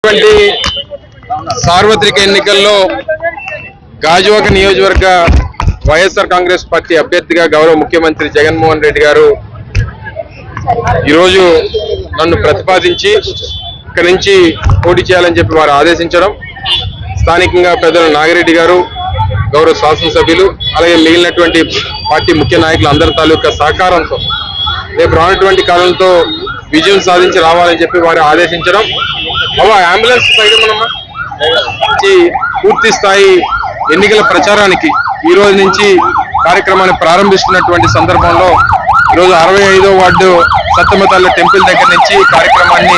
జరుగుతున్నటువంటి సార్వత్రిక ఎన్నికల్లో గాజువాక నియోజకవర్గ వైఎస్ఆర్ కాంగ్రెస్ పార్టీ అభ్యర్థిగా గౌరవ ముఖ్యమంత్రి జగన్మోహన్ రెడ్డి గారు ఈరోజు నన్ను ప్రతిపాదించి ఇక్కడి నుంచి పోటీ చేయాలని చెప్పి వారు ఆదేశించడం, స్థానికంగా పెద్దలు నాగిరెడ్డి గారు, గౌరవ శాసనసభ్యులు, అలాగే మిగిలినటువంటి పార్టీ ముఖ్య నాయకులు అందరి తాలూకా సహకారంతో రేపు రానటువంటి కాలంతో విజయం సాధించి రావాలని చెప్పి వారు ఆదేశించడం, అంబులెన్స్ పూర్తి స్థాయి ఎన్నికల ప్రచారానికి ఈ రోజు నుంచి కార్యక్రమాన్ని ప్రారంభిస్తున్నటువంటి సందర్భంలో ఈరోజు 65వ వార్డు సత్తమతల్ల టెంపుల్ దగ్గర నుంచి కార్యక్రమాన్ని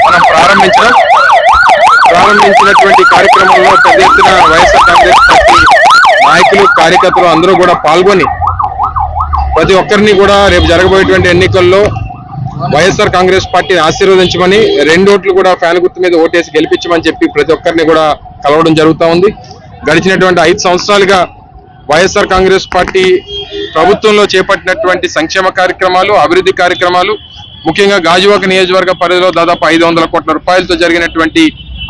మనం ప్రారంభించినటువంటి కార్యక్రమంలో పెద్ద ఎత్తున వైఎస్ఆర్ కాంగ్రెస్ పార్టీ నాయకులు, కార్యకర్తలు అందరూ కూడా పాల్గొని ప్రతి ఒక్కరిని కూడా రేపు జరగబోయేటువంటి ఎన్నికల్లో వైఎస్ఆర్ కాంగ్రెస్ పార్టీని ఆశీర్వదించమని, 2 ఓట్లు కూడా ఫ్యాన్ గుర్తు మీద ఓటేసి గెలిపించమని చెప్పి ప్రతి ఒక్కరిని కూడా కలవడం జరుగుతూ ఉంది. గడిచినటువంటి 5 సంవత్సరాలుగా వైఎస్ఆర్ కాంగ్రెస్ పార్టీ ప్రభుత్వంలో చేపట్టినటువంటి సంక్షేమ కార్యక్రమాలు, అభివృద్ధి కార్యక్రమాలు, ముఖ్యంగా గాజువాక నియోజకవర్గ పరిధిలో దాదాపు 500 కోట్ల రూపాయలతో జరిగినటువంటి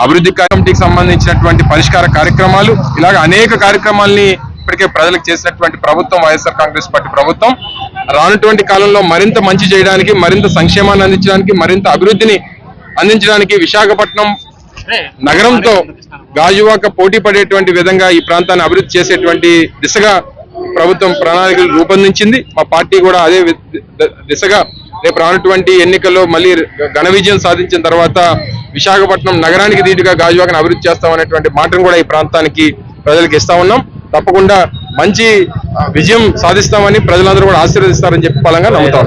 అభివృద్ధి కమిటీకి సంబంధించినటువంటి పరిష్కార కార్యక్రమాలు, ఇలాగ అనేక కార్యక్రమాల్ని ఇప్పటికే ప్రజలకు చేసినటువంటి ప్రభుత్వం వైఎస్ఆర్ కాంగ్రెస్ పార్టీ ప్రభుత్వం. రానటువంటి కాలంలో మరింత మంచి చేయడానికి, మరింత సంక్షేమాన్ని అందించడానికి, మరింత అభివృద్ధిని అందించడానికి విశాఖపట్నం నగరంతో గాజువాక పోటీ పడేటువంటి విధంగా ఈ ప్రాంతాన్ని అభివృద్ధి చేసేటువంటి దిశగా ప్రభుత్వం ప్రణాళికలు రూపొందించింది. మా పార్టీ కూడా అదే దిశగా రేపు రానటువంటి ఎన్నికల్లో మళ్ళీ ఘన విజయం సాధించిన తర్వాత విశాఖపట్నం నగరానికి ధీటుగా గాజువాకను అభివృద్ధి చేస్తామనేటువంటి మాటను కూడా ఈ ప్రాంతానికి ప్రజలకు ఇస్తా ఉన్నాం. తప్పకుండా మంచి విజయం సాధిస్తామని ప్రజలందరూ కూడా ఆశీర్వదిస్తారని చెప్పి బలంగా నమ్ముతాం.